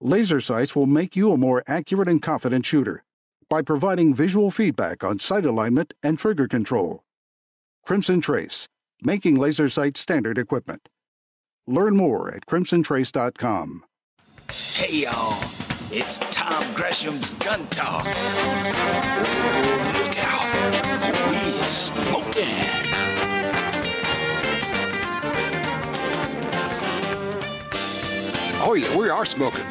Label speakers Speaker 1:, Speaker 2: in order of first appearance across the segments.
Speaker 1: Laser sights will make you a more accurate and confident shooter by providing visual feedback on sight alignment and trigger control. Crimson Trace, making laser sights standard equipment. Learn more at crimsontrace.com.
Speaker 2: Hey, y'all. It's Tom Gresham's Gun Talk. Oh, look out. We're smoking.
Speaker 3: Oh, yeah, we are smoking.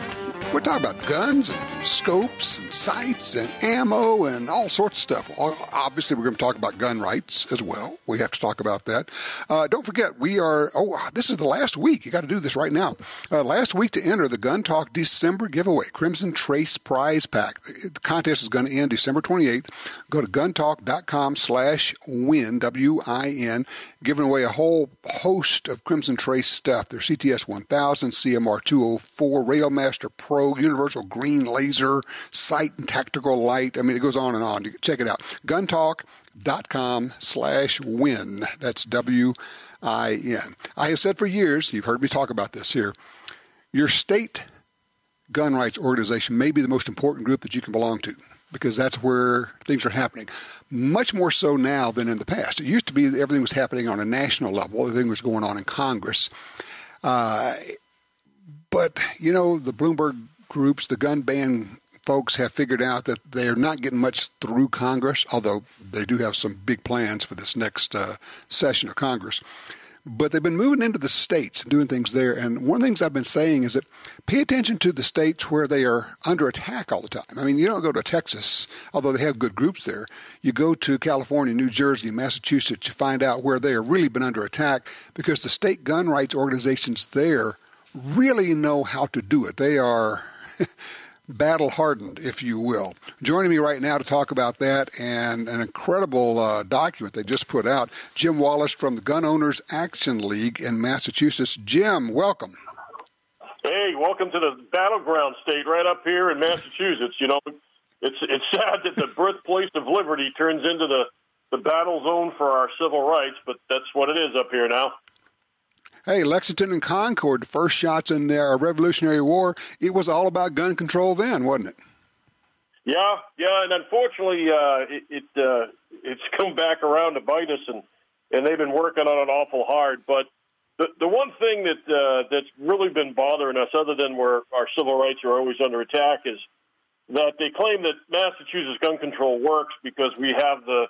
Speaker 3: We're talking about guns and scopes and sights and ammo and all sorts of stuff. Obviously, we're going to talk about gun rights as well. We have to talk about that. Don't forget, this is the last week. You got to do this right now. Last week to enter the Gun Talk December giveaway, Crimson Trace Prize Pack. The contest is going to end December 28th. Go to guntalk.com/win, W-I-N, giving away a whole host of Crimson Trace stuff. There's CTS 1000, CMR 204, Railmaster Pro, Universal Green Laser, Sight and Tactical Light. I mean, it goes on and on. You can check it out. guntalk.com/win. That's W-I-N. I have said for years, you've heard me talk about this here, your state gun rights organization may be the most important group that you can belong to, because that's where things are happening. Much more so now than in the past. It used to be that everything was happening on a national level. Everything was going on in Congress. But, you know, the Bloomberg groups, the gun ban folks have figured out that they're not getting much through Congress, although they do have some big plans for this next session of Congress. But they've been moving into the states and doing things there. And one of the things I've been saying is that pay attention to the states where they are under attack all the time. I mean, you don't go to Texas, although they have good groups there. You go to California, New Jersey, Massachusetts, you find out where they have really been under attack, because the state gun rights organizations there really know how to do it. They are battle-hardened, if you will. Joining me right now to talk about that and an incredible document they just put out, Jim Wallace from the Gun Owners Action League in Massachusetts. Jim, welcome.
Speaker 4: Hey, welcome to the battleground state right up here in Massachusetts. You know, it's sad that the birthplace of liberty turns into the battle zone for our civil rights, but that's what it is up here now.
Speaker 3: Hey, Lexington and Concord, the first shots in the Revolutionary War, it was all about gun control then, wasn't it?
Speaker 4: Yeah, and unfortunately, it's come back around to bite us, and they've been working on it awful hard. But the one thing that's really been bothering us, other than where our civil rights are always under attack, is that they claim that Massachusetts gun control works because we have the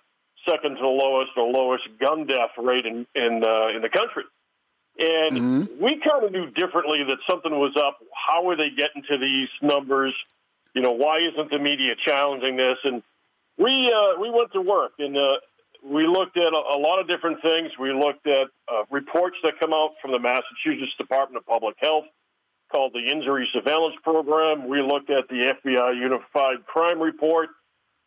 Speaker 4: second to lowest gun death rate in the country. And we kind of knew differently that something was up. How are they getting to these numbers? You know, why isn't the media challenging this? And we went to work, and we looked at a lot of different things. We looked at reports that come out from the Massachusetts Department of Public Health called the Injury Surveillance Program. We looked at the FBI Unified Crime Report.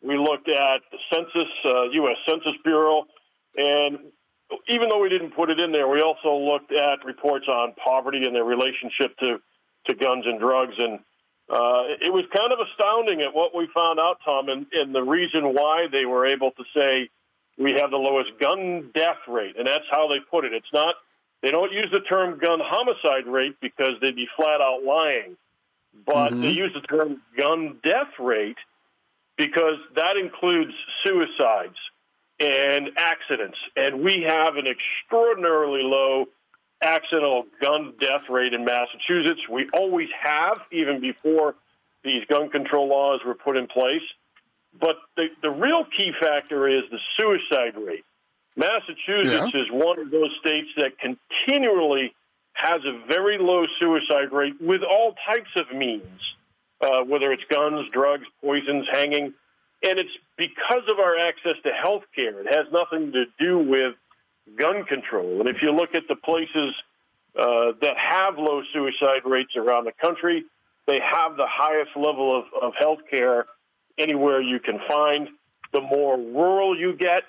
Speaker 4: We looked at the Census, U.S. Census Bureau, and even though we didn't put it in there, we also looked at reports on poverty and their relationship to guns and drugs. And it was kind of astounding at what we found out, Tom, and the reason why they were able to say we have the lowest gun death rate. And that's how they put it. It's not, they don't use the term gun homicide rate because they'd be flat out lying. But they use the term gun death rate because that includes suicides and accidents, and we have an extraordinarily low accidental gun death rate in Massachusetts. We always have, even before these gun control laws were put in place. But the real key factor is the suicide rate. Massachusetts is one of those states that continually has a very low suicide rate with all types of means, whether it's guns, drugs, poisons, hanging. And it's because of our access to health care. It has nothing to do with gun control. And if you look at the places that have low suicide rates around the country, they have the highest level of health care anywhere you can find. The more rural you get,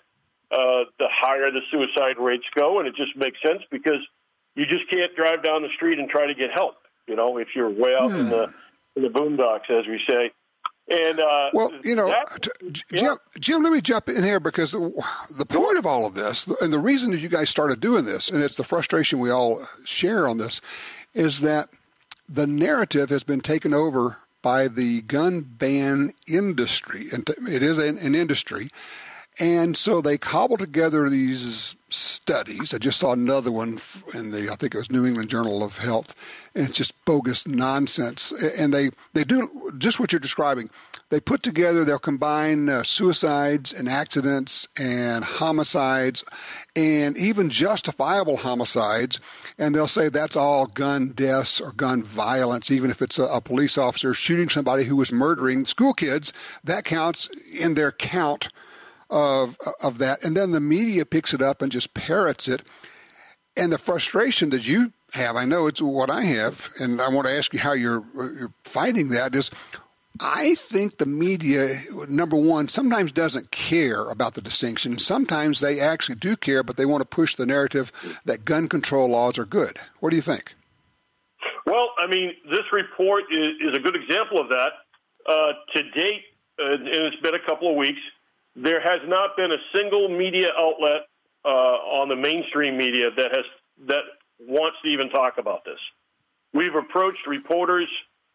Speaker 4: the higher the suicide rates go. And it just makes sense because you just can't drive down the street and try to get help, you know, if you're way out in the boondocks, as we say. And
Speaker 3: well, you know, Jim, let me jump in here because the point of all of this, and the reason that you guys started doing this, and it's the frustration we all share on this, is that the narrative has been taken over by the gun ban industry, and it is an industry. And so they cobble together these studies. I just saw another one in I think it was New England Journal of Health, and it's just bogus nonsense. And they do just what you're describing. They'll combine suicides and accidents and homicides and even justifiable homicides, and they'll say that's all gun deaths or gun violence, even if it's a police officer shooting somebody who was murdering school kids. That counts in their count of that. And then the media picks it up and just parrots it. And the frustration that you have, I know it's what I have, and I want to ask you how you're fighting that, is I think the media, number one, sometimes doesn't care about the distinction. Sometimes they actually do care, but they want to push the narrative that gun control laws are good. What do you think?
Speaker 4: Well, I mean, this report is a good example of that. To date, and it's been a couple of weeks, there has not been a single media outlet on the mainstream media that wants to even talk about this. We've approached reporters,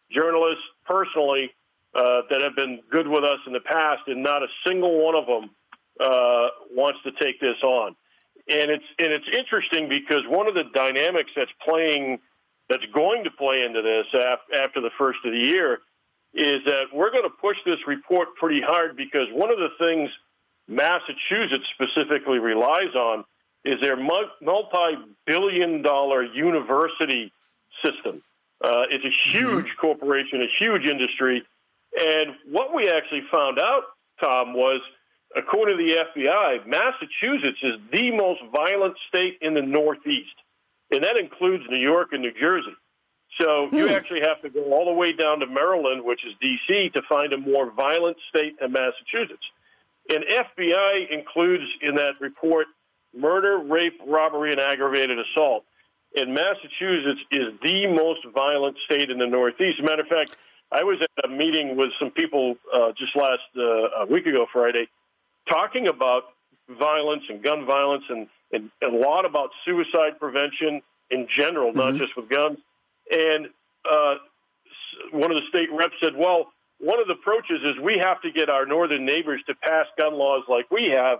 Speaker 4: journalists personally that have been good with us in the past, and not a single one of them wants to take this on. And it's interesting because one of the dynamics that's going to play into this after the first of the year is that we're going to push this report pretty hard, because one of the things Massachusetts specifically relies on is their multi-billion-dollar university system. It's a huge corporation, a huge industry. And what we actually found out, Tom, was, according to the FBI, Massachusetts is the most violent state in the Northeast, and that includes New York and New Jersey. So you actually have to go all the way down to Maryland, which is D.C., to find a more violent state than Massachusetts. And FBI includes in that report murder, rape, robbery, and aggravated assault. And Massachusetts is the most violent state in the Northeast. As a matter of fact, I was at a meeting with some people just a week ago Friday, talking about violence and gun violence and a lot about suicide prevention in general, not just with guns. And one of the state reps said, well, one of the approaches is we have to get our northern neighbors to pass gun laws like we have.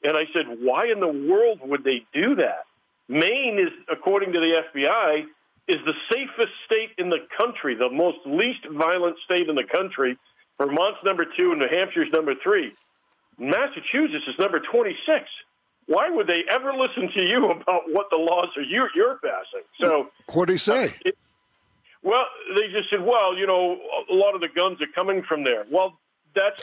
Speaker 4: And I said, why in the world would they do that? Maine is, according to the FBI, is the safest state in the country, the most least violent state in the country. Vermont's number 2 and New Hampshire's number 3. Massachusetts is number 26. Why would they ever listen to you about what the laws are you're passing? So
Speaker 3: what do you say?
Speaker 4: Well, they just said, well, a lot of the guns are coming from there. Well, that's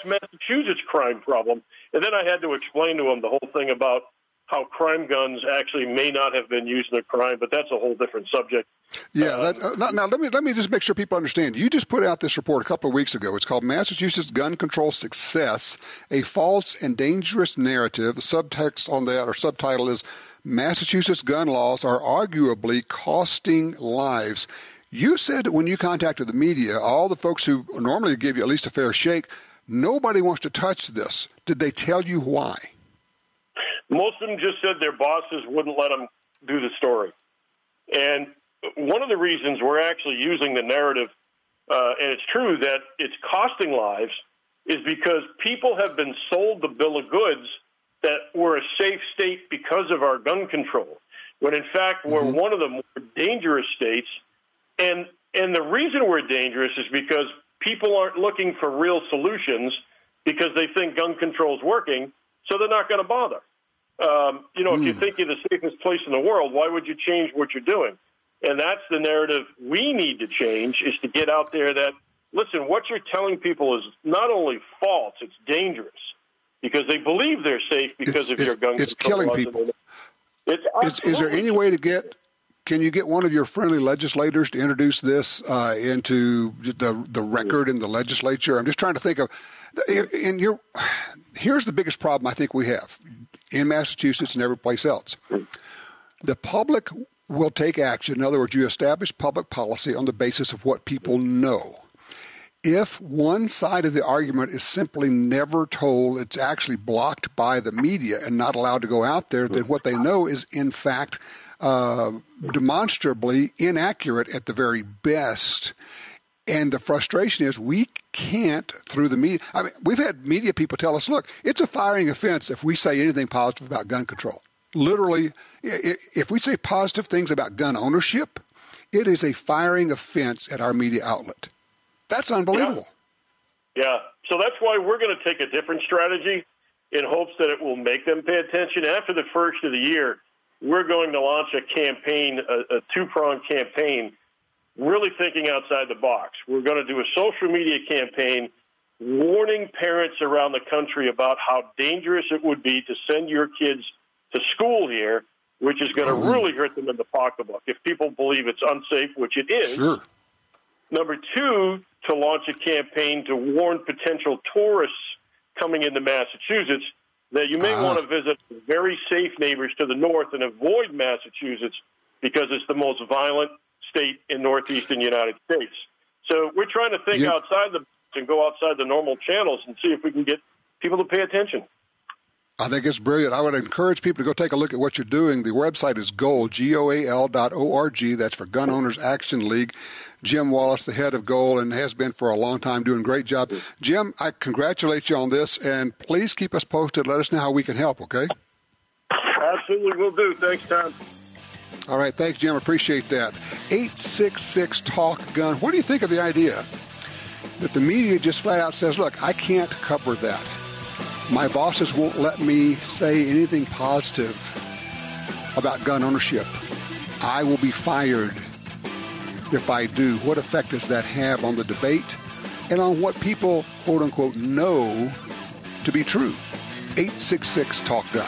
Speaker 4: Massachusetts' crime problem. And then I had to explain to them the whole thing about how crime guns actually may not have been used in a crime, but that's a whole different subject.
Speaker 3: Yeah. Now let me just make sure people understand. You just put out this report a couple of weeks ago. It's called Massachusetts Gun Control Success, a False and Dangerous Narrative. The subtext on that, or subtitle, is Massachusetts gun laws are arguably costing lives. You said that when you contacted the media, all the folks who normally give you at least a fair shake, nobody wants to touch this. Did they tell you why?
Speaker 4: Most of them just said their bosses wouldn't let them do the story. And one of the reasons we're actually using the narrative, and it's true that it's costing lives, is because people have been sold the bill of goods that we're a safe state because of our gun control, when in fact we're one of the more dangerous states. And the reason we're dangerous is because people aren't looking for real solutions because they think gun control is working, so they're not going to bother. If you think you're the safest place in the world, why would you change what you're doing? And that's the narrative we need to change, is to get out there that, listen, what you're telling people is not only false, it's dangerous, because they believe they're safe because of your gun control.
Speaker 3: It's killing people. Is there any way can you get one of your friendly legislators to introduce this into the record in the legislature? I'm just trying to think of, here's the biggest problem I think we have in Massachusetts and every place else. The public will take action. In other words, you establish public policy on the basis of what people know. If one side of the argument is simply never told, it's actually blocked by the media and not allowed to go out there, then what they know is, in fact, demonstrably inaccurate at the very best. And the frustration is we can't, through the media. I mean, we've had media people tell us, look, it's a firing offense if we say anything positive about gun control. Literally, if we say positive things about gun ownership, it is a firing offense at our media outlet. That's unbelievable.
Speaker 4: Yeah. So that's why we're going to take a different strategy in hopes that it will make them pay attention. After the first of the year, we're going to launch a campaign, a two-pronged campaign, really thinking outside the box. We're going to do a social media campaign warning parents around the country about how dangerous it would be to send your kids to school here, which is going to really hurt them in the pocketbook if people believe it's unsafe, which it is.
Speaker 3: Sure.
Speaker 4: Number two, to launch a campaign to warn potential tourists coming into Massachusetts that you may want to visit very safe neighbors to the north and avoid Massachusetts because it's the most violent state in northeastern United States. So we're trying to think outside the box and go outside the normal channels and see if we can get people to pay attention.
Speaker 3: I think it's brilliant. I would encourage people to go take a look at what you're doing. The website is GOAL, GOAL.org. That's for Gun Owners Action League. Jim Wallace, the head of GOAL, and has been for a long time, doing a great job. Jim, I congratulate you on this, and please keep us posted. Let us know how we can help, okay?
Speaker 4: Absolutely will do. Thanks, Tom.
Speaker 3: All right. Thanks, Jim. Appreciate that. 866-TALK-GUN. What do you think of the idea that the media just flat out says, look, I can't cover that. My bosses won't let me say anything positive about gun ownership. I will be fired if I do. What effect does that have on the debate and on what people, quote unquote, know to be true? 866-TALK-GUN.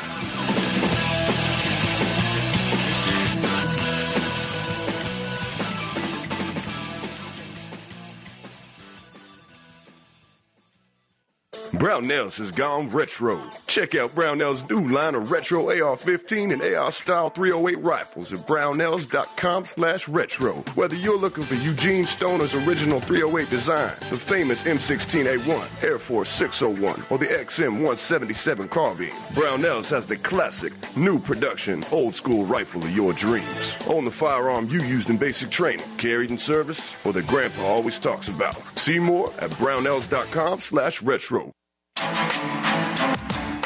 Speaker 5: Brownells has gone retro. Check out Brownells' new line of retro AR-15 and AR-style 308 rifles at brownells.com/retro. Whether you're looking for Eugene Stoner's original 308 design, the famous M16A1, Air Force 601, or the XM177 carbine, Brownells has the classic, new production, old-school rifle of your dreams. Own the firearm you used in basic training, carried in service, or that Grandpa always talks about. See more at brownells.com/retro.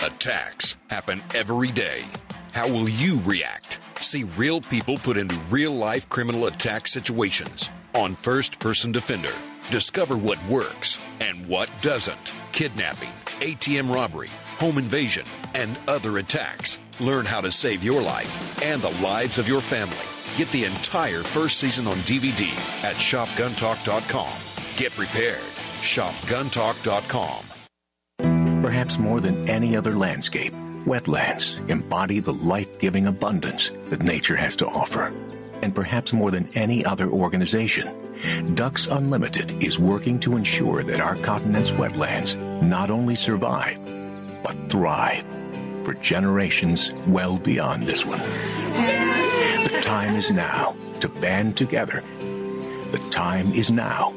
Speaker 6: Attacks happen every day. How will you react? See real people put into real-life criminal attack situations on First Person Defender. Discover what works and what doesn't. Kidnapping, ATM robbery, home invasion, and other attacks. Learn how to save your life and the lives of your family. Get the entire first season on DVD at shopguntalk.com. Get prepared. shopguntalk.com.
Speaker 7: Perhaps more than any other landscape, wetlands embody the life-giving abundance that nature has to offer. And perhaps more than any other organization, Ducks Unlimited is working to ensure that our continent's wetlands not only survive, but thrive for generations well beyond this one. The time is now to band together. The time is now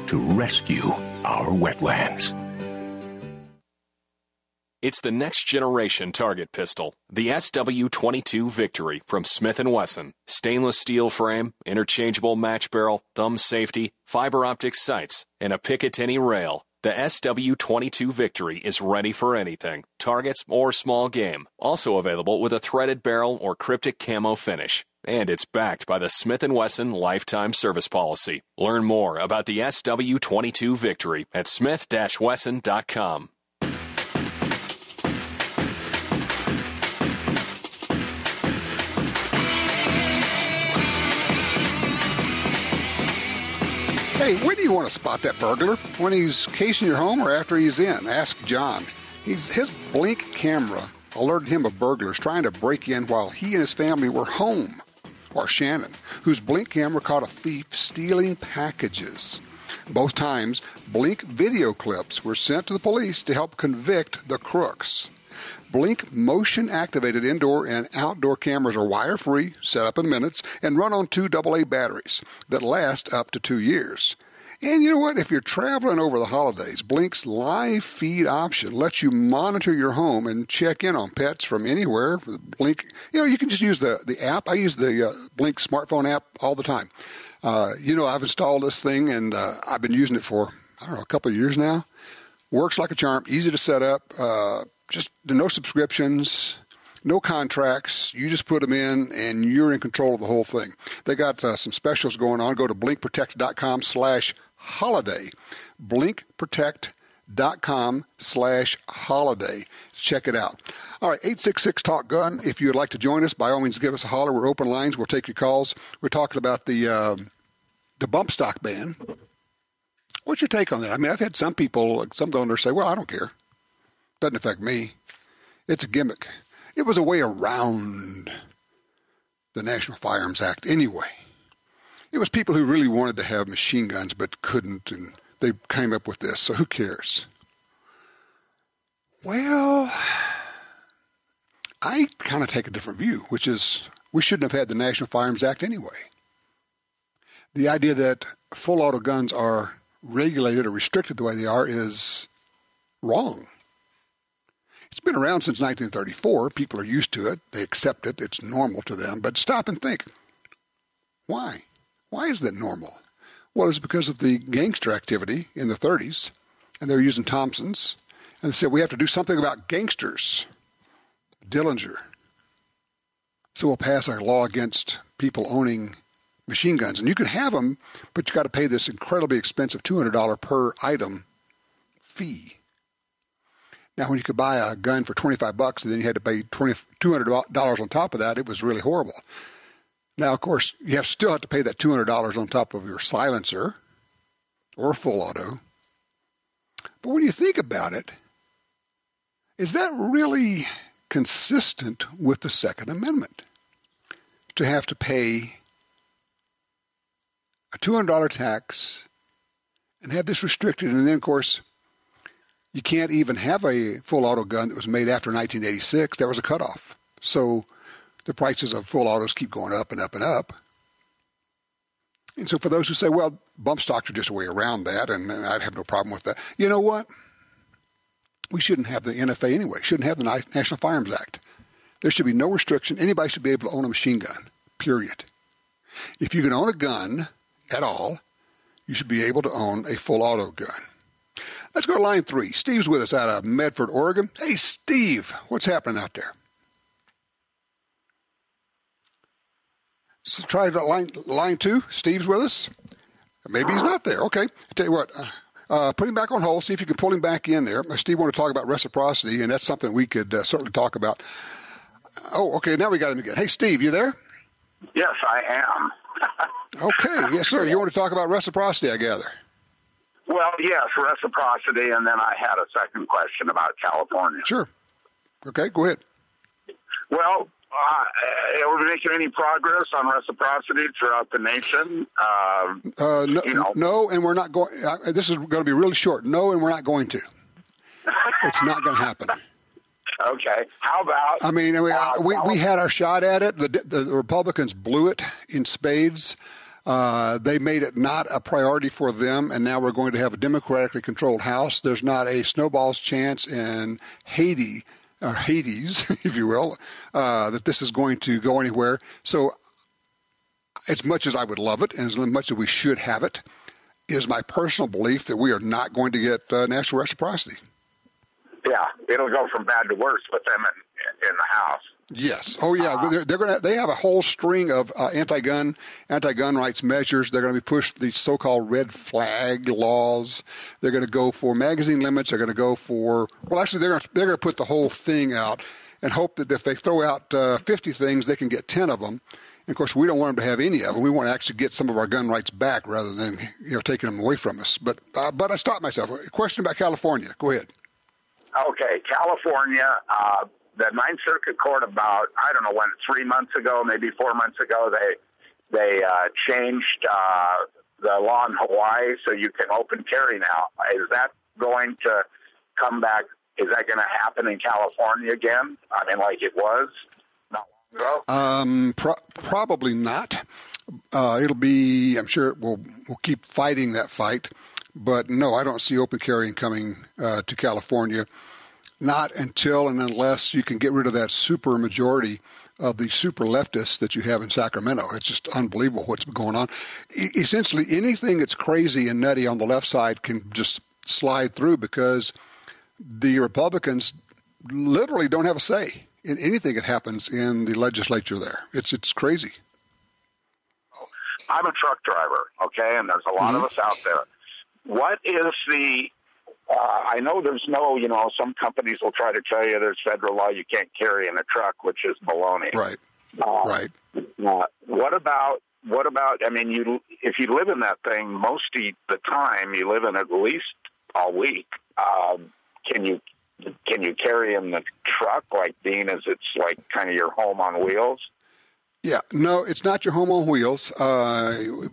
Speaker 7: to rescue our wetlands.
Speaker 8: It's the next generation target pistol, the SW22 Victory from Smith & Wesson. Stainless steel frame, interchangeable match barrel, thumb safety, fiber optic sights, and a Picatinny rail. The SW22 Victory is ready for anything, targets or small game. Also available with a threaded barrel or cryptic camo finish. And it's backed by the Smith & Wesson Lifetime Service Policy. Learn more about the SW22 Victory at smith-wesson.com.
Speaker 3: Hey, when do you want to spot that burglar? When he's casing your home or after he's in? Ask John. His Blink camera alerted him of burglars trying to break in while he and his family were home. Or Shannon, whose Blink camera caught a thief stealing packages. Both times, Blink video clips were sent to the police to help convict the crooks. Blink motion-activated indoor and outdoor cameras are wire-free, set up in minutes, and run on 2 AA batteries that last up to 2 years. And you know what? If you're traveling over the holidays, Blink's live feed option lets you monitor your home and check in on pets from anywhere. Blink, you can just use the app. I use the Blink smartphone app all the time. I've installed this thing, and I've been using it for, a couple of years now. Works like a charm, easy to set up, just no subscriptions, no contracts. You just put them in, and you're in control of the whole thing. They got some specials going on. Go to blinkprotect.com/holiday. blinkprotect.com/holiday. Check it out. All right, 866-TALK-GUN. If you'd like to join us, by all means, give us a holler. We're open lines. We'll take your calls. We're talking about the bump stock ban. What's your take on that? I mean, I've had some donors say, well, I don't care. Doesn't affect me. It's a gimmick. It was a way around the National Firearms Act anyway. It was people who really wanted to have machine guns but couldn't, and they came up with this, so who cares? Well, I kind of take a different view, which is we shouldn't have had the National Firearms Act anyway. The idea that full auto guns are regulated or restricted the way they are is wrong. It's been around since 1934. People are used to it. They accept it. It's normal to them. But stop and think. Why? Why is that normal? Well, it's because of the gangster activity in the 30s, and they were using Thompsons, and they said, we have to do something about gangsters. Dillinger. So we'll pass a law against people owning machine guns. And you can have them, but you got to pay this incredibly expensive $200 per item fee. Now, when you could buy a gun for $25 and then you had to pay $200 on top of that, it was really horrible. Now, of course, you still have to pay that $200 on top of your silencer or full auto. But when you think about it, is that really consistent with the Second Amendment? To have to pay a $200 tax and have this restricted, and then, of course, you can't even have a full auto gun that was made after 1986. There was a cutoff. So the prices of full autos keep going up and up and up. And so for those who say, well, bump stocks are just a way around that, and I'd have no problem with that. You know what? We shouldn't have the NFA anyway. Shouldn't have the National Firearms Act. There should be no restriction. Anybody should be able to own a machine gun, period. If you can own a gun at all, you should be able to own a full auto gun. Let's go to line 3. Steve's with us out of Medford, Oregon. Hey, Steve, what's happening out there? So try line 2. Steve's with us. Maybe he's not there. Okay. I tell you what, put him back on hold. See if you can pull him back in there. Steve wanted to talk about reciprocity, and that's something we could certainly talk about. Oh, okay. Now we got him again. Hey, Steve, you there?
Speaker 9: Yes, I am.
Speaker 3: Okay. Yes, sir. You want to talk about reciprocity, I gather.
Speaker 9: Well, yes, reciprocity, and then I had a second question about California.
Speaker 3: Sure. Okay, go ahead.
Speaker 9: Well, are we making any progress on reciprocity throughout the nation?
Speaker 3: No, and we're not going. This is going to be really short. No, and we're not going to. It's not going to happen.
Speaker 9: Okay. How about?
Speaker 3: I mean, we had our shot at it. The Republicans blew it in spades. They made it not a priority for them, and now we're going to have a democratically controlled House. There's not a snowball's chance in Hades, if you will, that this is going to go anywhere. So as much as I would love it, and as much as we should have it, is my personal belief that we are not going to get national reciprocity.
Speaker 9: Yeah, it'll go from bad to worse with them in the House.
Speaker 3: Yes. Oh, yeah. They have a whole string of anti-gun rights measures. They're going to be pushed these so-called red flag laws. They're going to go for magazine limits. They're going to go for they're going to put the whole thing out and hope that if they throw out 50 things, they can get 10 of them. And of course, we don't want them to have any of them. We want to actually get some of our gun rights back rather than taking them away from us. But I stopped myself. A question about California. Go ahead.
Speaker 9: Okay, California. The Ninth Circuit Court about, 3 months ago, maybe 4 months ago, they changed the law in Hawaii so you can open carry now. Is that going to come back? Is that going to happen in California again? I mean, like it was not long ago?
Speaker 3: Probably not. It'll be, I'm sure we'll keep fighting that fight. But no, I don't see open carrying coming to California. Not until and unless you can get rid of that super majority of the super leftists that you have in Sacramento. It's just unbelievable what's going on. Essentially, anything that's crazy and nutty on the left side can just slide through because the Republicans literally don't have a say in anything that happens in the legislature there. It's crazy.
Speaker 9: I'm a truck driver, okay, and there's a lot of us out there. What is the I know there's no, some companies will try to tell you there's federal law you can't carry in a truck, which is baloney.
Speaker 3: Right. Right.
Speaker 9: What about, I mean, if you live in that thing most of the time, you live in at least a week, can you carry in the truck like being as it's like kind of your home on wheels?
Speaker 3: Yeah, no, it's not your home on wheels.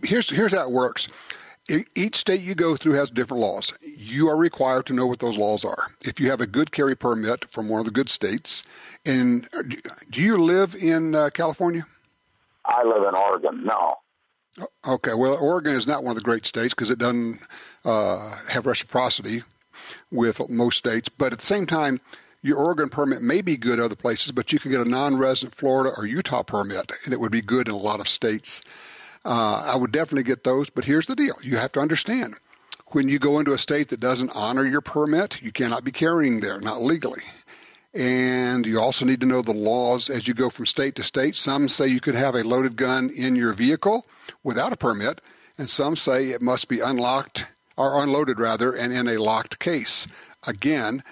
Speaker 3: Here's how it works. Each state you go through has different laws. You are required to know what those laws are. If you have a good carry permit from one of the good states, and do you live in California?
Speaker 9: I live in Oregon, no.
Speaker 3: Okay, well, Oregon is not one of the great states because it doesn't have reciprocity with most states. But at the same time, your Oregon permit may be good other places, but you can get a non-resident Florida or Utah permit, and it would be good in a lot of states. I would definitely get those, but here's the deal. You have to understand, when you go into a state that doesn't honor your permit, you cannot be carrying there, not legally. And you also need to know the laws as you go from state to state. Some say you could have a loaded gun in your vehicle without a permit, and some say it must be unlocked, or unloaded rather, and in a locked case. Again,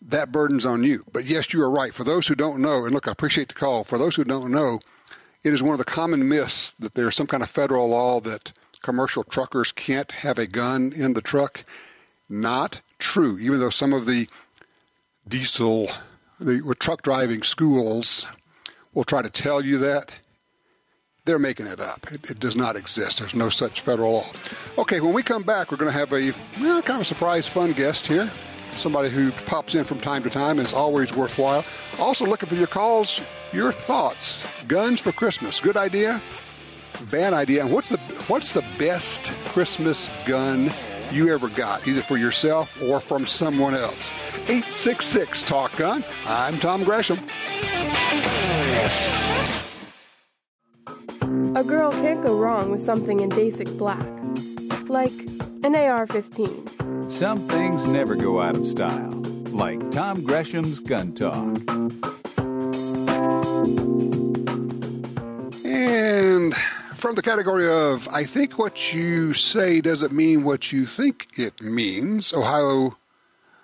Speaker 3: that burden's on you. But yes, you are right. For those who don't know, and look, I appreciate the call. For those who don't know, it is one of the common myths that there's some kind of federal law that commercial truckers can't have a gun in the truck. Not true. Even though some of the truck driving schools will try to tell you that, they're making it up. It does not exist. There's no such federal law. Okay, when we come back, we're going to have a kind of a surprise fun guest here. Somebody who pops in from time to time is always worthwhile. Also looking for your calls, your thoughts. Guns for Christmas. Good idea? Bad idea? And what's the best Christmas gun you ever got, either for yourself or from someone else? 866-TALK-GUN. I'm Tom Gresham.
Speaker 10: A girl can't go wrong with something in basic black, like an AR-15.
Speaker 11: Some things never go out of style, like Tom Gresham's Gun Talk.
Speaker 3: And from the category of, I think what you say doesn't mean what you think it means, Ohio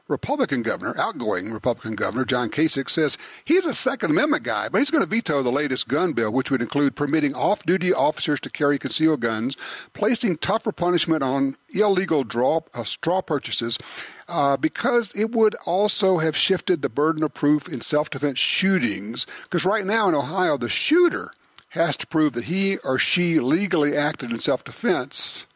Speaker 3: Republican governor, outgoing Republican governor, John Kasich, says he's a Second Amendment guy, but he's going to veto the latest gun bill, which would include permitting off-duty officers to carry concealed guns, placing tougher punishment on illegal straw purchases, because it would also have shifted the burden of proof in self-defense shootings. Because right now in Ohio, the shooter has to prove that he or she legally acted in self-defense.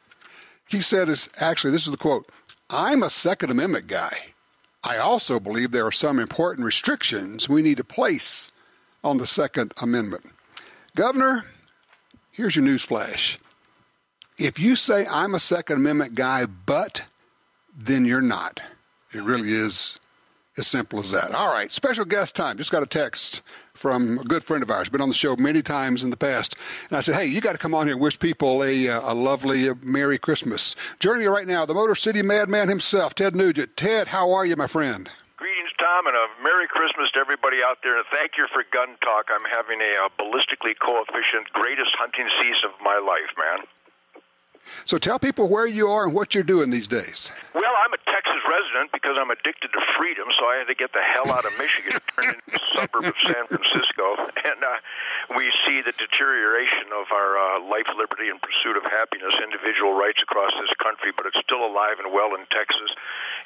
Speaker 3: He said, actually, this is the quote, "I'm a Second Amendment guy. I also believe there are some important restrictions we need to place on the Second Amendment." Governor, here's your news flash. If you say I'm a Second Amendment guy, then you're not. It really is as simple as that. All right, special guest time. Just got a text from a good friend of ours, been on the show many times in the past. And I said, hey, you got to come on here and wish people a lovely Merry Christmas. Joining me right now, the Motor City Madman himself, Ted Nugent. Ted, how are you, my friend?
Speaker 12: Greetings, Tom, and a Merry Christmas to everybody out there. And thank you for Gun Talk. I'm having a ballistically coefficient greatest hunting season of my life, man.
Speaker 3: So tell people where you are and what you're doing these days.
Speaker 12: Well, I'm a Texas resident because I'm addicted to freedom, so I had to get the hell out of Michigan and turn into a suburb of San Francisco. And we see the deterioration of our life, liberty, and pursuit of happiness, individual rights across this country, but it's still alive and well in Texas.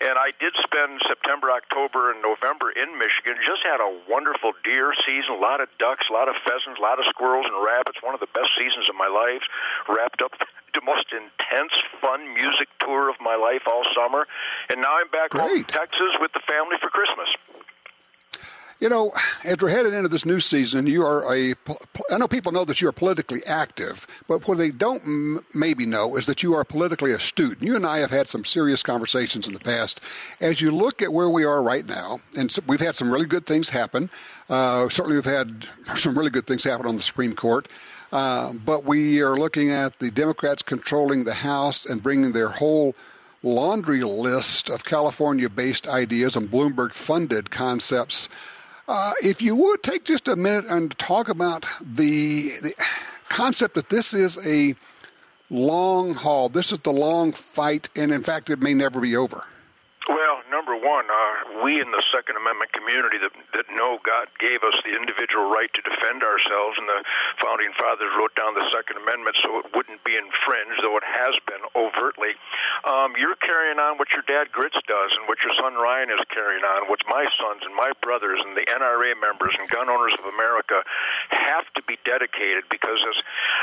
Speaker 12: And I did spend September, October, and November in Michigan. Just had a wonderful deer season, a lot of ducks, a lot of pheasants, a lot of squirrels and rabbits. One of the best seasons of my life. Wrapped up the most intense, fun music tour of my life all summer. And now I'm back home in Texas with the family for Christmas.
Speaker 3: You know, as we're headed into this new season, I know people know that you're politically active, but what they don't maybe know is that you are politically astute. You and I have had some serious conversations in the past. As you look at where we are right now, and we've had some really good things happen. Certainly we've had some really good things happen on the Supreme Court. But we are looking at the Democrats controlling the House and bringing their whole laundry list of California-based ideas and Bloomberg-funded concepts. If you would take just a minute and talk about the concept that this is a long haul, this is the long fight, and in fact, it may never be over.
Speaker 12: Well, number one, we in the Second Amendment community that know God gave us the individual right to defend ourselves, and the Founding Fathers wrote down the Second Amendment so it wouldn't be infringed, though it has been overtly. You're carrying on what your dad Grits does and what your son Ryan is carrying on, what my sons and my brothers and the NRA members and Gun Owners of America have to be dedicated, because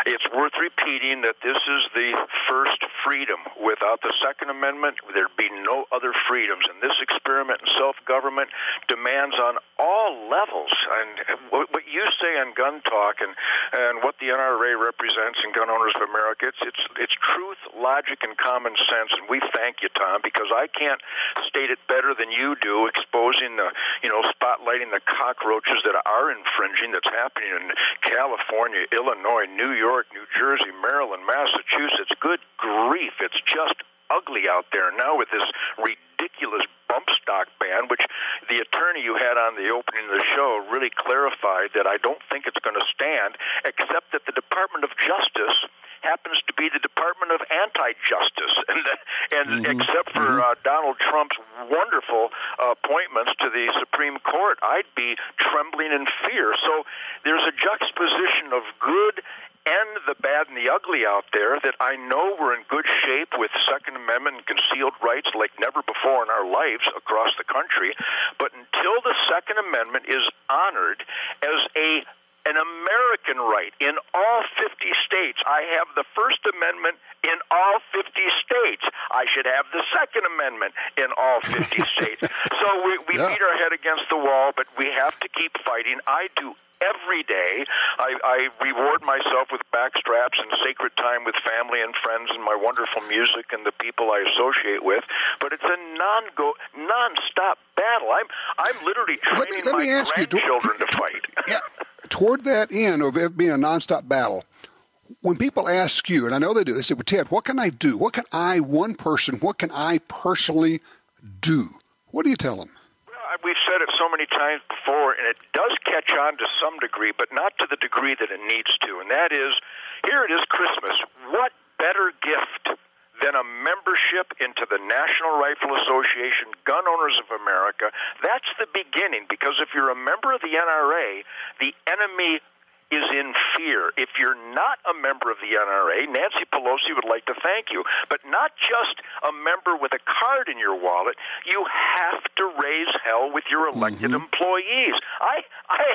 Speaker 12: it's worth repeating that this is the first freedom. Without the Second Amendment, there'd be no other freedoms, and this experiment in self-government demands on all levels. And what you say on gun talk and what the NRA represents in Gun Owners of America, it's truth, logic, and common sense. And we thank you, Tom, because I can't state it better than you do, exposing spotlighting the cockroaches that are infringing, that's happening in California, Illinois, New York, New Jersey, Maryland, Massachusetts. Good grief, it's just ugly out there now with this ridiculous bump stock ban, which the attorney you had on the opening of the show really clarified that I don't think it's going to stand, except that the Department of Justice happens to be the Department of Anti-Justice, and except for Donald Trump's wonderful appointments to the Supreme Court, I'd be trembling in fear. So there's a juxtaposition of good and the bad and the ugly out there that I know we're in good shape with Second Amendment and concealed rights like never before in our lives across the country. But until the Second Amendment is honored as an American right in all 50 states. I have the First Amendment in all 50 states. I should have the Second Amendment in all 50 states. So we beat our head against the wall, but we have to keep fighting. I do every day. I reward myself with backstraps and sacred time with family and friends and my wonderful music and the people I associate with. But it's a non-stop battle. I'm literally training my grandchildren to fight.
Speaker 3: Yeah. Toward that end of it being a nonstop battle, when people ask you, and I know they do, they say, well, Ted, what can I do? What can I personally do? What do you tell them?
Speaker 12: We've said it so many times before, and it does catch on to some degree, but not to the degree that it needs to. And that is, here it is Christmas. What better gift than a membership into the National Rifle Association, Gun Owners of America? That's the beginning, because if you're a member of the NRA, the enemy is in fear. If you're not a member of the NRA, Nancy Pelosi would like to thank you, but not just a member with a card in your wallet. You have to raise hell with your elected employees. I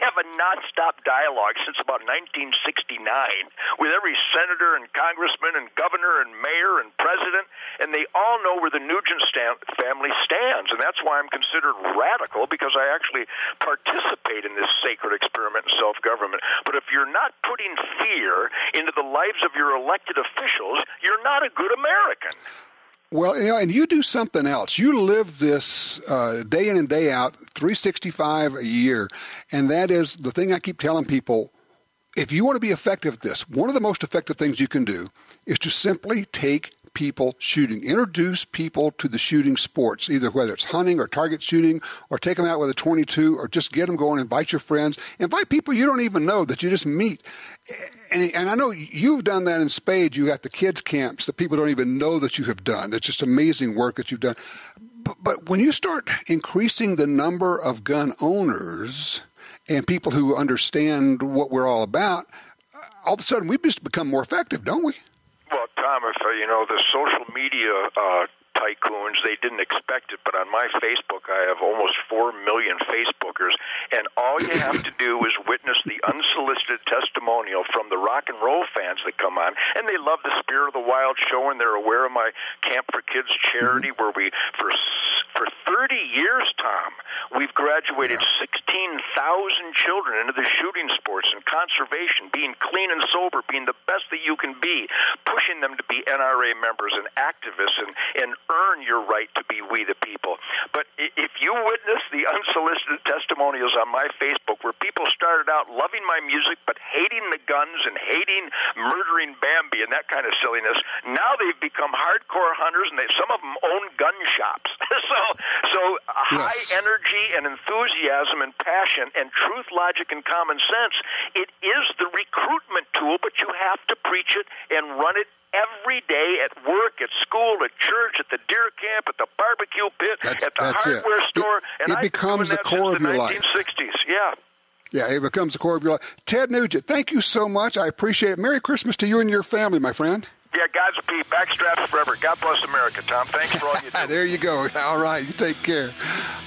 Speaker 12: have a nonstop dialogue since about 1969 with every senator and congressman and governor and mayor and president, and they all know where the Nugent family stands, and that's why I'm considered radical, because I actually participate in this sacred experiment in self-government. But if you're not putting fear into the lives of your elected officials, you're not a good American.
Speaker 3: Well, and you do something else. You live this day in and day out, 365 a year, and that is the thing I keep telling people. If you want to be effective at this, one of the most effective things you can do is to simply take people shooting. Introduce people to the shooting sports, either whether it's hunting or target shooting, or take them out with a .22, or just get them going. Invite your friends. Invite people you don't even know that you just meet. And I know you've done that in spades. You got the kids' camps that people don't even know that you have done. It's just amazing work that you've done. But when you start increasing the number of gun owners and people who understand what we're all about, all of a sudden we've just become more effective, don't we?
Speaker 12: Well, Tom, if the social media tycoons, they didn't expect it, but on my Facebook, I have almost 4 million Facebookers, and all you have to do is witness the unsolicited testimonial from the rock and roll fans that come on, and they love the Spirit of the Wild show, and they're aware of my Camp for Kids charity, where we, for For 30 years, Tom, we've graduated 16,000 children into the shooting sports and conservation, being clean and sober, being the best that you can be, pushing them to be NRA members and activists and earn your right to be we the people. But if you witness the unsolicited testimonials on my Facebook where people started out loving my music but hating the guns and hating murdering Bambi and that kind of silliness, now they've become hardcore hunters, and some of them own gun shops. So high energy and enthusiasm and passion and truth, logic, and common sense, it is the recruitment tool, but you have to preach it and run it every day at work, at school, at church, at the deer camp, at the barbecue pit, at the hardware store.
Speaker 3: It becomes the core of your life.
Speaker 12: 1960s, yeah.
Speaker 3: Yeah, it becomes the core of your life. Ted Nugent, thank you so much. I appreciate it. Merry Christmas to you and your family, my friend.
Speaker 12: Yeah, Godspeed. Backstraps forever. God bless America, Tom. Thanks for all you do.
Speaker 3: There you go. All right, you take care.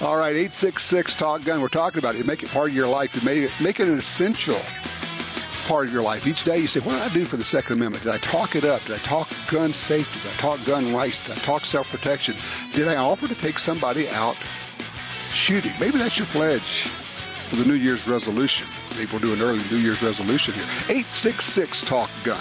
Speaker 3: All right, 866-TALK-GUN. We're talking about it. You make it part of your life. You make it an essential part of your life. Each day you say, what did I do for the Second Amendment? Did I talk it up? Did I talk gun safety? Did I talk gun rights? Did I talk self-protection? Did I offer to take somebody out shooting? Maybe that's your pledge for the New Year's resolution. Maybe we'll do an early New Year's resolution here. 866-TALK-GUN.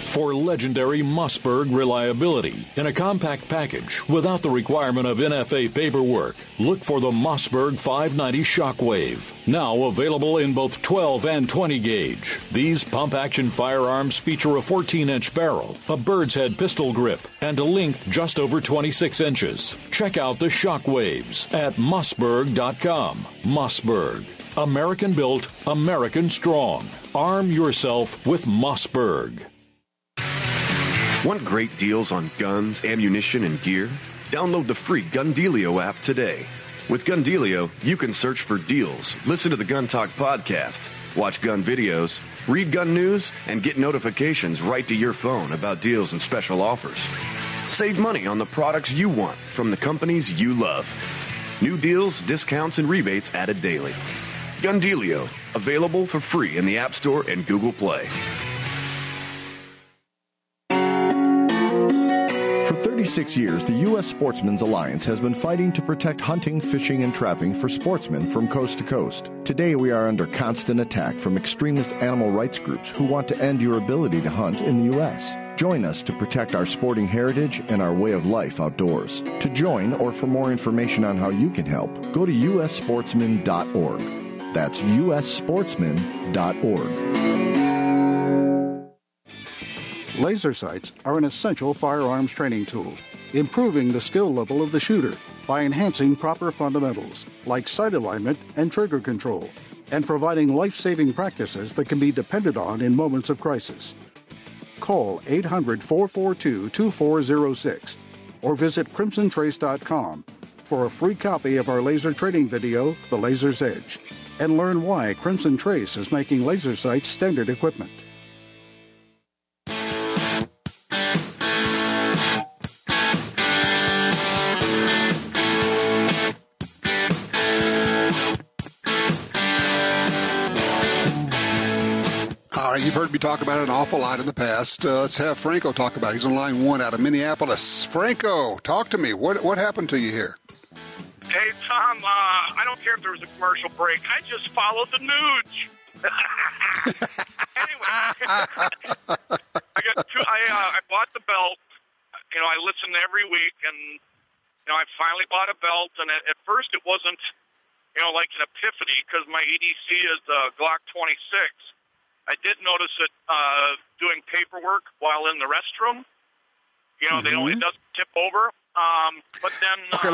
Speaker 13: For legendary Mossberg reliability in a compact package without the requirement of NFA paperwork, look for the Mossberg 590 Shockwave. Now available in both 12 and 20 gauge. These pump-action firearms feature a 14-inch barrel, a bird's head pistol grip, and a length just over 26 inches. Check out the Shockwaves at Mossberg.com. Mossberg. American built, American strong. Arm yourself with Mossberg.
Speaker 14: Want great deals on guns, ammunition, and gear? Download the free Gundealio app today. With Gundealio, you can search for deals, listen to the Gun Talk podcast, watch gun videos, read gun news, and get notifications right to your phone about deals and special offers. Save money on the products you want from the companies you love. New deals, discounts, and rebates added daily. Gundealio, available for free in the App Store and Google Play.
Speaker 15: For 36 years, the U.S. Sportsmen Alliance has been fighting to protect hunting, fishing, and trapping for sportsmen from coast to coast. Today, we are under constant attack from extremist animal rights groups who want to end your ability to hunt in the U.S. Join us to protect our sporting heritage and our way of life outdoors. To join or for more information on how you can help, go to ussportsman.org. That's ussportsman.org.
Speaker 1: Laser sights are an essential firearms training tool, improving the skill level of the shooter by enhancing proper fundamentals like sight alignment and trigger control, and providing life-saving practices that can be depended on in moments of crisis. Call 800-442-2406 or visit crimsontrace.com for a free copy of our laser training video, The Laser's Edge, and learn why Crimson Trace is making laser sights standard equipment.
Speaker 3: You've heard me talk about it an awful lot in the past. Let's have Franco talk about it. He's on line 1 out of Minneapolis. Franco, talk to me. What happened to you here?
Speaker 16: Hey, Tom, I don't care if there was a commercial break. I just followed the news. Anyway, I bought the belt. You know, I listen every week, and, you know, I finally bought a belt. And at first it wasn't, you know, like an epiphany because my EDC is the Glock 26. I did notice it doing paperwork while in the restroom. You know, it doesn't tip over. But then...
Speaker 3: Okay,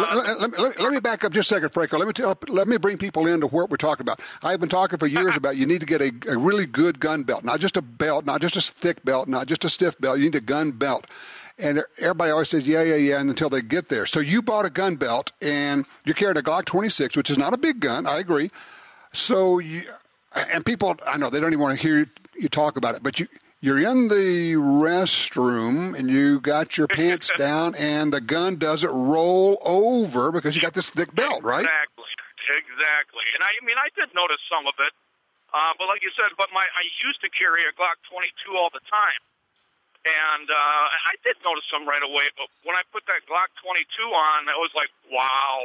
Speaker 3: let me back up just a second, Franco. Let me bring people into what we're talking about. I've been talking for years about you need to get a really good gun belt. Not just a belt, not just a thick belt, not just a stiff belt. You need a gun belt. And everybody always says, yeah, and until they get there. So you bought a gun belt, and you're carrying a Glock 26, which is not a big gun. I agree. So and people, I know they don't even want to hear you talk about it, but you're in the restroom and you got your pants down and the gun doesn't roll over because you got this thick belt, right?
Speaker 16: Exactly. And I did notice some of it. But like you said, I used to carry a Glock 22 all the time. And I did notice some right away. But when I put that Glock 22 on, it was like, wow,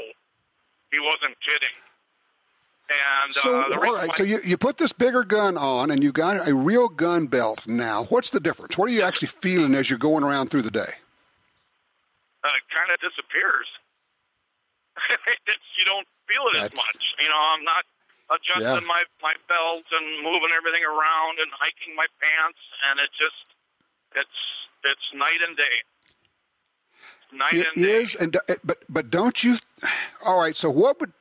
Speaker 16: he wasn't kidding. And
Speaker 3: so you put this bigger gun on, and you got a real gun belt now. What's the difference? What are you actually feeling as you're going around through the day?
Speaker 16: It kind of disappears. You don't feel it as much. I'm not adjusting my belt and moving everything around and hiking my pants, and it's night and day.
Speaker 3: It is, but don't you? All right. So what would?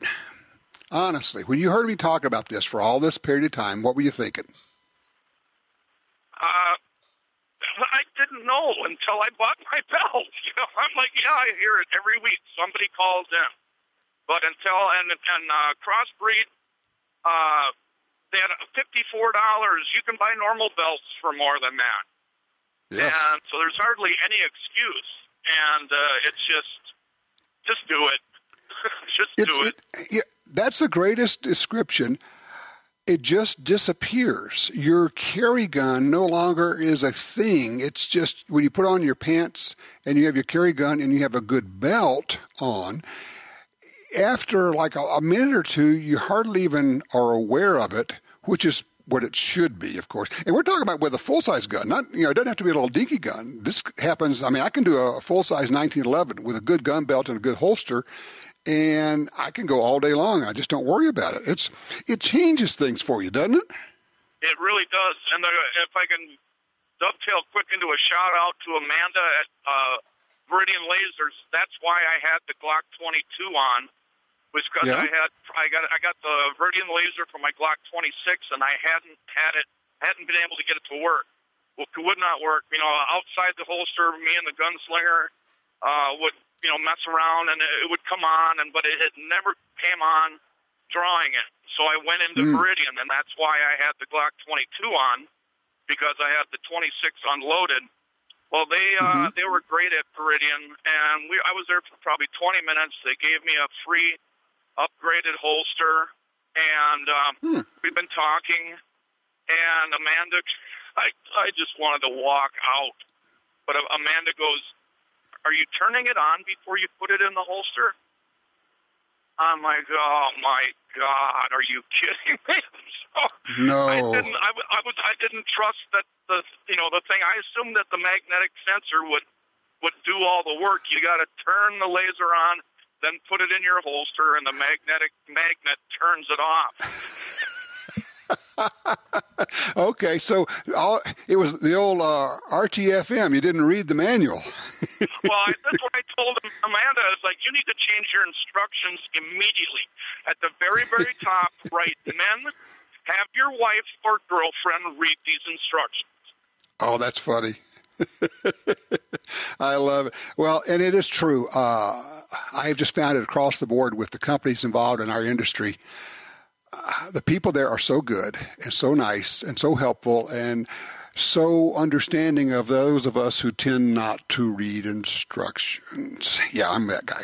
Speaker 3: Honestly, when you heard me talk about this for all this period of time, what were you thinking?
Speaker 16: I didn't know until I bought my belt. I'm like, I hear it every week. Somebody calls in. But and Crossbreed, they had $54. You can buy normal belts for more than that. Yes. And so there's hardly any excuse. And it's just do it. Do it.
Speaker 3: Yeah, that's the greatest description. It just disappears. Your carry gun no longer is a thing. It's just when you put on your pants and you have your carry gun and you have a good belt on, after like a minute or two, you hardly even are aware of it, which is what it should be, of course. And we're talking about with a full-size gun. Not, it doesn't have to be a little dinky gun. This happens, I can do a full-size 1911 with a good gun belt and a good holster, and I can go all day long. I just don't worry about it. It changes things for you, doesn't it?
Speaker 16: It really does. And if I can dovetail quick into a shout-out to Amanda at Viridian Lasers, that's why I had the Glock 22 on, was because I got the Viridian laser for my Glock 26, and I hadn't been able to get it to work. Well, it would not work. Outside the holster, me and the gunslinger would mess around, and it would come on, but it had never came on drawing it. So I went into Viridian, and that's why I had the Glock 22 on, because I had the 26 unloaded. Well, they were great at Viridian, and I was there for probably 20 minutes. They gave me a free upgraded holster, and we've been talking, and Amanda, I just wanted to walk out. But Amanda goes, "Are you turning it on before you put it in the holster?" I'm like, "Oh my God, are you kidding me?"
Speaker 3: No.
Speaker 16: I didn't trust that the thing. I assumed that the magnetic sensor would do all the work. You got to turn the laser on, then put it in your holster, and the magnet turns it off.
Speaker 3: Okay, so it was the old RTFM. You didn't read the manual.
Speaker 16: Well, that's what I told Amanda. Is like, you need to change your instructions immediately. At the very, very top, write, "Men, have your wife or girlfriend read these instructions."
Speaker 3: Oh, that's funny. I love it. Well, and it is true. I have just found it across the board with the companies involved in our industry. The people there are so good and so nice and so helpful and so understanding of those of us who tend not to read instructions. Yeah, I'm that guy.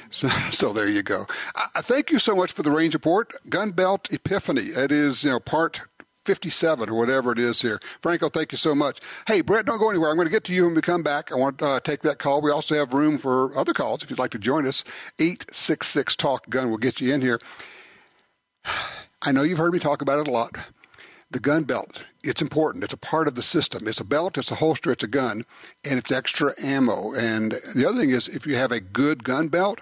Speaker 3: So there you go. Thank you so much for the range report. Gun Belt Epiphany. It is, part 57 or whatever it is here. Franco, thank you so much. Hey, Brett, don't go anywhere. I'm going to get to you when we come back. I want to take that call. We also have room for other calls if you'd like to join us. 866-TALK-GUN will get you in here. I know you've heard me talk about it a lot. The gun belt, it's important. It's a part of the system. It's a belt, it's a holster, it's a gun, and it's extra ammo. And the other thing is, if you have a good gun belt,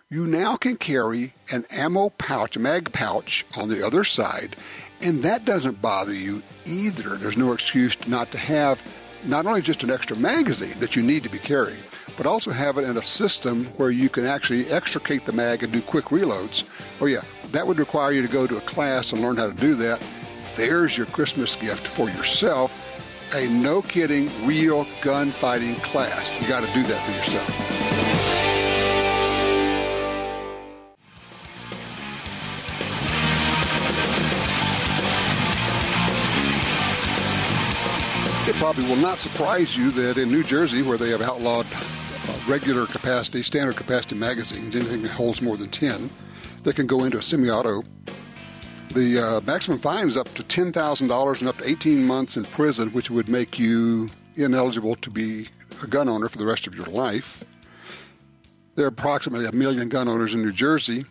Speaker 3: you now can carry an ammo pouch, a mag pouch on the other side, and that doesn't bother you either. There's no excuse not to have not only just an extra magazine that you need to be carrying, but also have it in a system where you can actually extricate the mag and do quick reloads. Oh yeah, that would require you to go to a class and learn how to do that. There's your Christmas gift for yourself, a no-kidding, real gunfighting class. You got to do that for yourself. It probably will not surprise you that in New Jersey, where they have outlawed regular capacity, standard capacity magazines, anything that holds more than 10, they can go into a semi-auto. The maximum fine is up to $10,000 and up to 18 months in prison, which would make you ineligible to be a gun owner for the rest of your life. There are approximately 1 million gun owners in New Jersey.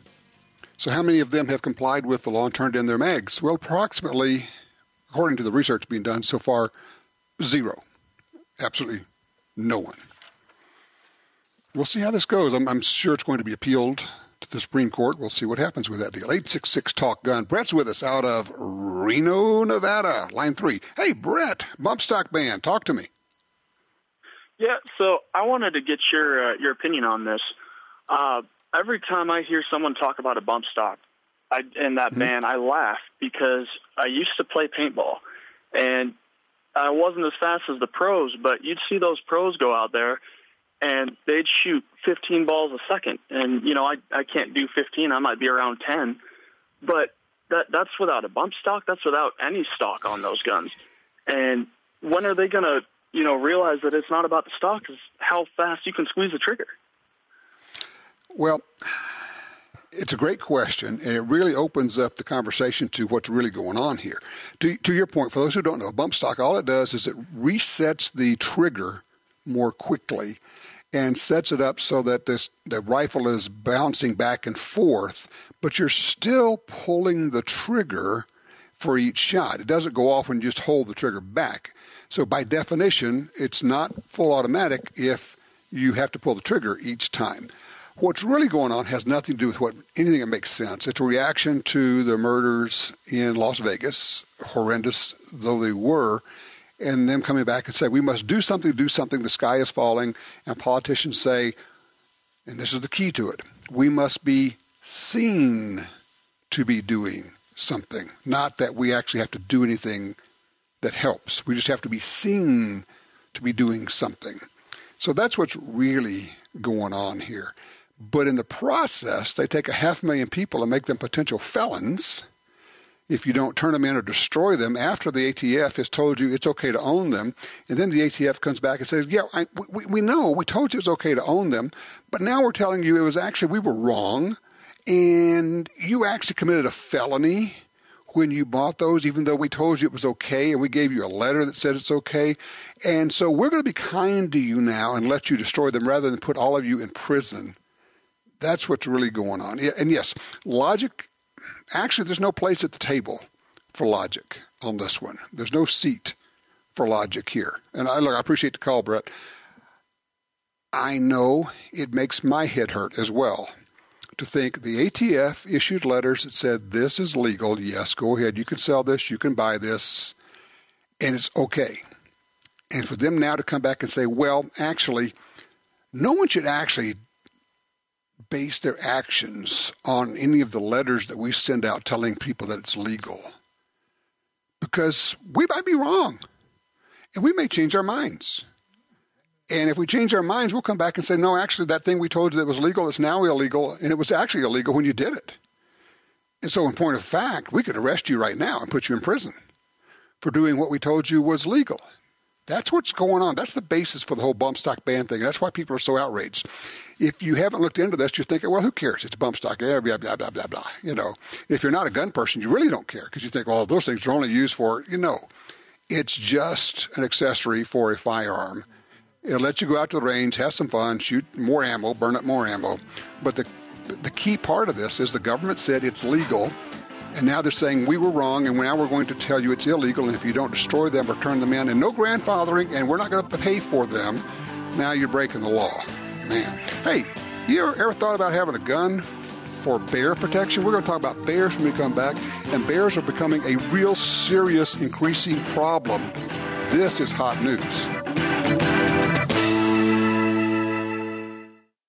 Speaker 3: So how many of them have complied with the law and turned in their mags? Well, approximately, according to the research being done so far, 0. Absolutely no one. We'll see how this goes. I'm sure it's going to be appealed to the Supreme Court. We'll see what happens with that deal. 866 Talk Gun. Brett's with us out of Reno, Nevada. Line 3. Hey, Brett, bump stock ban. Talk to me.
Speaker 17: Yeah, so I wanted to get your opinion on this. Every time I hear someone talk about a bump stock and that ban, I laugh because I used to play paintball, and I wasn't as fast as the pros, but you'd see those pros go out there, and they'd shoot 15 balls a second. And, you know, I can't do 15. I might be around 10. But that's without a bump stock. That's without any stock on those guns. And when are they going to, you know, realize that it's not about the stock, it's how fast you can squeeze the trigger?
Speaker 3: Well, it's a great question, and it really opens up the conversation to what's really going on here. To your point, for those who don't know, a bump stock, all it does is it resets the trigger more quickly and sets it up so that the rifle is bouncing back and forth, but you're still pulling the trigger for each shot. It doesn't go off when you just hold the trigger back. So by definition, it's not full automatic if you have to pull the trigger each time. What's really going on has nothing to do with anything that makes sense. It's a reaction to the murders in Las Vegas, horrendous though they were, and them coming back and say, we must do something, the sky is falling, and politicians say, and this is the key to it, we must be seen to be doing something, not that we actually have to do anything that helps. We just have to be seen to be doing something. So that's what's really going on here. But in the process, they take 500,000 people and make them potential felons if you don't turn them in or destroy them after the ATF has told you it's okay to own them. And then the ATF comes back and says, yeah, we know, we told you it's okay to own them, but now we're telling you it was actually, we were wrong, and you actually committed a felony when you bought those, even though we told you it was okay, and we gave you a letter that said it's okay. And so we're going to be kind to you now and let you destroy them rather than put all of you in prison. That's what's really going on. And yes, logic, actually there's no place at the table for logic on this one. There's no seat for logic here. And I appreciate the call, Brett. I know it makes my head hurt as well to think the ATF issued letters that said this is legal. Yes, go ahead. You can sell this. You can buy this. And it's okay. And for them now to come back and say, well, actually, no one should actually base their actions on any of the letters that we send out telling people that it's legal. Because we might be wrong. And we may change our minds. And if we change our minds, we'll come back and say, no, actually, that thing we told you that was legal is now illegal, and it was actually illegal when you did it. And so in point of fact, we could arrest you right now and put you in prison for doing what we told you was legal. That's what's going on. That's the basis for the whole bump stock ban thing. That's why people are so outraged. If you haven't looked into this, you're thinking, well, who cares? It's bump stock, blah, blah, blah, blah, blah, blah. You know, if you're not a gun person, you really don't care because you think, well, those things are only used for, it's just an accessory for a firearm. It'll let you go out to the range, have some fun, shoot more ammo, burn up more ammo. But the key part of this is the government said it's legal. And now they're saying we were wrong, and now we're going to tell you it's illegal, and if you don't destroy them or turn them in, and no grandfathering, and we're not going to pay for them, now you're breaking the law. Man. Hey, you ever thought about having a gun for bear protection? We're going to talk about bears when we come back, and bears are becoming a real serious, increasing problem. This is hot news.